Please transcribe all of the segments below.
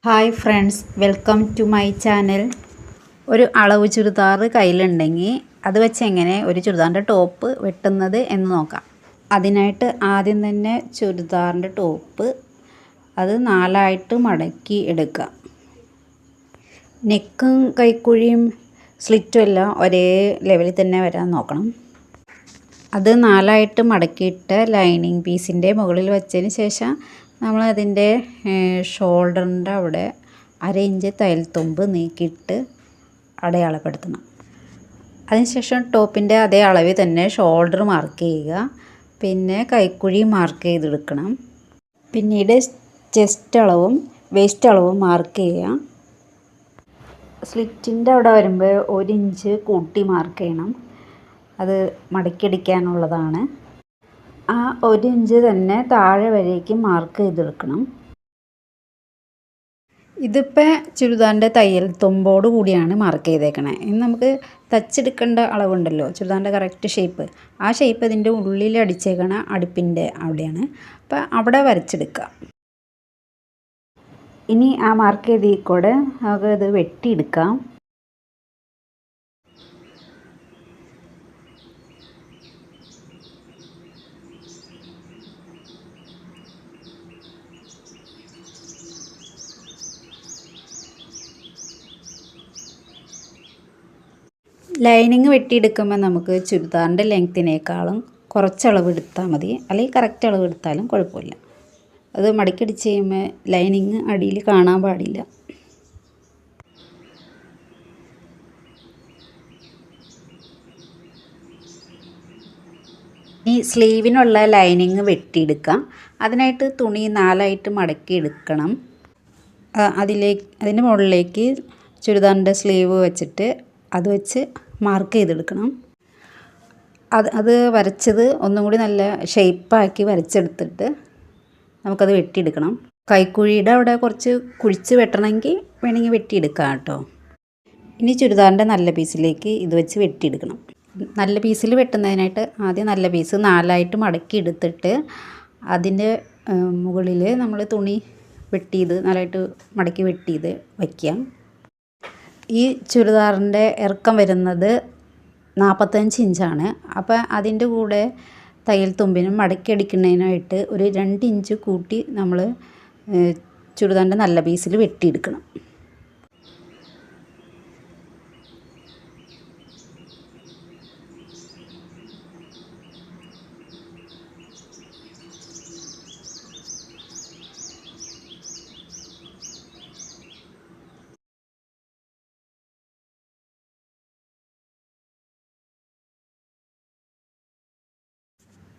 Hi friends, welcome to my channel. ഒരു അളവ് ചുരിദാർ കയ്യിലുണ്ടെങ്കിൽ അത് വെച്ച് എങ്ങനെ ഒരു ചുരിദാറിൻ്റെ ടോപ്പ് വെട്ടുന്നത് എന്ന് നോക്കാം. അതിനായിട്ട് ആദ്യം തന്നെ ചുരിദാറിൻ്റെ ടോപ്പ് അത് 4 മടക്കി എടുക്കുക. നെക്കും കൈക്കുഴിയും സ്ലിറ്റും എല്ലാം ഒരേ ലെവലിൽ തന്നെ വരാൻ നോക്കണം. അത് 4 മടക്കിയിട്ട് ലൈനിങ് പീസിൻ്റെ മുകളിൽ വെച്ചതിന് ശേഷം നമ്മൾ അതിൻ്റെ ഷോൾഡറിൻ്റെ അവിടെ 1/2 ഇഞ്ച് തയ്യൽ തുമ്പ് നീക്കിയിട്ട് അടയാളപ്പെടുത്തണം. അതിനുശേഷം ടോപ്പിൻ്റെ അതേ അളവിൽ തന്നെ ഷോൾഡർ മാർക്ക് ചെയ്യുക. പിന്നെ കൈക്കുഴി മാർക്ക് ചെയ്തെടുക്കണം. പിന്നീട് ചെസ്റ്റ് അളവും വേസ്റ്റ് അളവും മാർക്ക് ചെയ്യുക. സ്ലിറ്റിൻ്റെ അവിടെ വരുമ്പോൾ 1 ഇഞ്ച് കൂട്ടി മാർക്ക് ചെയ്യണം. അത് മടക്കിയടിക്കാനുള്ളതാണ്. ആ 1 ഇഞ്ച് തന്നെ താഴെ വരേക്ക് മാർക്ക് ചെയ്തെടുക്കണം. ഇതിപ്പോൾ ചുരിദാറിൻ്റെ തയ്യൽ തുമ്പോട് കൂടിയാണ് മാർക്ക് ചെയ്തേക്കണേ. ഇനി നമുക്ക് തച്ചെടുക്കേണ്ട അളവുണ്ടല്ലോ, ചുരിദാറിൻ്റെ കറക്റ്റ് ഷേപ്പ്, ആ ഷേപ്പ് ഇതിൻ്റെ ഉള്ളിൽ അടിച്ചേക്കണ അടുപ്പിൻ്റെ അവിടെയാണ്. അപ്പോൾ അവിടെ വരച്ചെടുക്കുക. ഇനി ആ മാർക്ക് ചെയ്തതിൽ കൂടെ നമുക്ക് ഇത് വെട്ടിയെടുക്കാം. ലൈനിങ് വെട്ടിയെടുക്കുമ്പോൾ നമുക്ക് ചുരിദാറിൻ്റെ ലെങ്ത്തിനേക്കാളും കുറച്ചളവ് എടുത്താൽ മതി, അല്ലെങ്കിൽ കറക്റ്റ് അളവ് എടുത്താലും കുഴപ്പമില്ല. അത് മടക്കിയടിച്ച് കഴിയുമ്പോൾ ലൈനിങ് അടിയിൽ കാണാൻ പാടില്ല. ഈ സ്ലീവിനുള്ള ലൈനിങ് വെട്ടിയെടുക്കാം. അതിനായിട്ട് തുണി 4 മടക്കി എടുക്കണം. അതിൻ്റെ മുകളിലേക്ക് ചുരിദാറിൻ്റെ സ്ലീവ് വെച്ചിട്ട് അത് വെച്ച് മാർക്ക് ചെയ്തെടുക്കണം. അത് വരച്ചത് ഒന്നും കൂടി നല്ല ഷേപ്പാക്കി വരച്ചെടുത്തിട്ട് നമുക്കത് വെട്ടിയെടുക്കണം. കൈക്കുഴിയുടെ അവിടെ കുറച്ച് കുഴിച്ച് വെട്ടണമെങ്കിൽ വേണമെങ്കിൽ വെട്ടിയെടുക്കാം കേട്ടോ. ഇനി ചുരിദാറിൻ്റെ നല്ല പീസിലേക്ക് ഇത് വെച്ച് വെട്ടിയെടുക്കണം. നല്ല പീസിൽ വെട്ടുന്നതിനായിട്ട് ആദ്യം നല്ല പീസ് 4 മടക്കി എടുത്തിട്ട് അതിൻ്റെ മുകളിൽ നമ്മൾ തുണി വെട്ടിയത് 4 മടക്കി വെട്ടിയത് വയ്ക്കാം. ഈ ചുരിദാറിൻ്റെ ഇറക്കം വരുന്നത് 45 ഇഞ്ചാണ്. അപ്പോൾ അതിൻ്റെ കൂടെ തയ്യൽ തുമ്പിനും മടക്കി അടിക്കുന്നതിനായിട്ട് ഒരു 2 ഇഞ്ച് കൂട്ടി നമ്മൾ ചുരിദാറിൻ്റെ നല്ല പീസിൽ വെട്ടിയെടുക്കണം.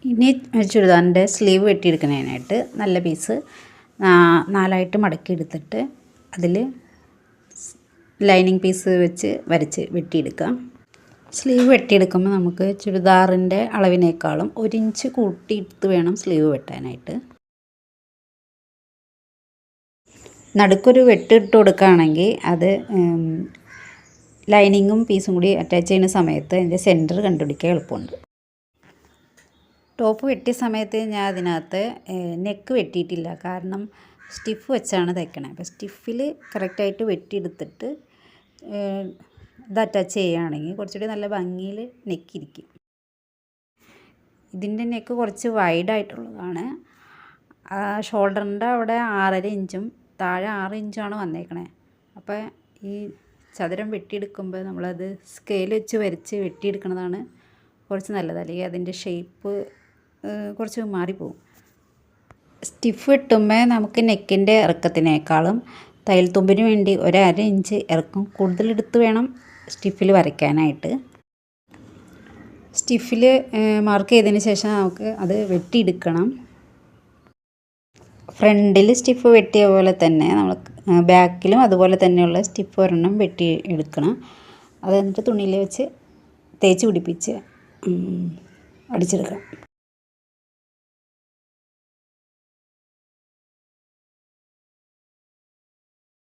ഇനി ചുരിദാറിൻ്റെ സ്ലീവ് വെട്ടിയെടുക്കുന്നതിനായിട്ട് നല്ല പീസ് 4 മടക്കി എടുത്തിട്ട് അതിൽ ലൈനിങ് പീസ് വെച്ച് വരച്ച് വെട്ടിയെടുക്കാം. സ്ലീവ് വെട്ടിയെടുക്കുമ്പോൾ നമുക്ക് ചുരിദാറിൻ്റെ അളവിനേക്കാളും 1 ഇഞ്ച് കൂട്ടിയിട്ട് വേണം സ്ലീവ് വെട്ടാനായിട്ട്. നടുക്കൊരു വെട്ടിട്ട് കൊടുക്കുകയാണെങ്കിൽ അത് ലൈനിങ്ങും പീസും കൂടി അറ്റാച്ച് ചെയ്യുന്ന സമയത്ത് അതിൻ്റെ സെൻറ്റർ കണ്ടുപിടിക്കാൻ എളുപ്പമുണ്ട്. ടോപ്പ് വെട്ടിയ സമയത്ത് ഞാൻ അതിനകത്ത് നെക്ക് വെട്ടിയിട്ടില്ല, കാരണം സ്റ്റിഫ് വെച്ചാണ് തയ്ക്കണേ. അപ്പോൾ സ്റ്റിഫിൽ കറക്റ്റായിട്ട് വെട്ടിയെടുത്തിട്ട് ഇത് അറ്റാച്ച് ചെയ്യുകയാണെങ്കിൽ കുറച്ചുകൂടി നല്ല ഭംഗിയിൽ നെക്കിരിക്കും. ഇതിൻ്റെ നെക്ക് കുറച്ച് വൈഡായിട്ടുള്ളതാണ്. ഷോൾഡറിൻ്റെ അവിടെ 6.5 ഇഞ്ചും താഴെ 6 ഇഞ്ചുമാണ് വന്നേക്കണേ. അപ്പോൾ ഈ ചതുരം വെട്ടിയെടുക്കുമ്പോൾ നമ്മളത് സ്കെയിൽ വെച്ച് വരച്ച് വെട്ടിയെടുക്കുന്നതാണ് കുറച്ച് നല്ലത്, അല്ലെങ്കിൽ അതിൻ്റെ ഷേപ്പ് കുറച്ച് മാറിപ്പോവും. സ്റ്റിഫ് വെട്ടുമ്പോൾ നമുക്ക് നെക്കിൻ്റെ ഇറക്കത്തിനേക്കാളും തയ്യൽ തുമ്പിന് വേണ്ടി 1/2 ഇഞ്ച് ഇറക്കം കൂടുതലെടുത്ത് വേണം സ്റ്റിഫിൽ വരയ്ക്കാനായിട്ട്. സ്റ്റിഫിൽ മാർക്ക് ചെയ്തതിന് ശേഷം നമുക്ക് അത് വെട്ടിയെടുക്കണം. ഫ്രണ്ടിൽ സ്റ്റിഫ് വെട്ടിയ പോലെ തന്നെ നമ്മൾ ബാക്കിലും അതുപോലെ തന്നെയുള്ള സ്റ്റിഫ് ഒരെണ്ണം വെട്ടി എടുക്കണം. അത് എന്നിട്ട് തുണിയിൽ വെച്ച് തേച്ച് പിടിപ്പിച്ച് അടിച്ചെടുക്കണം.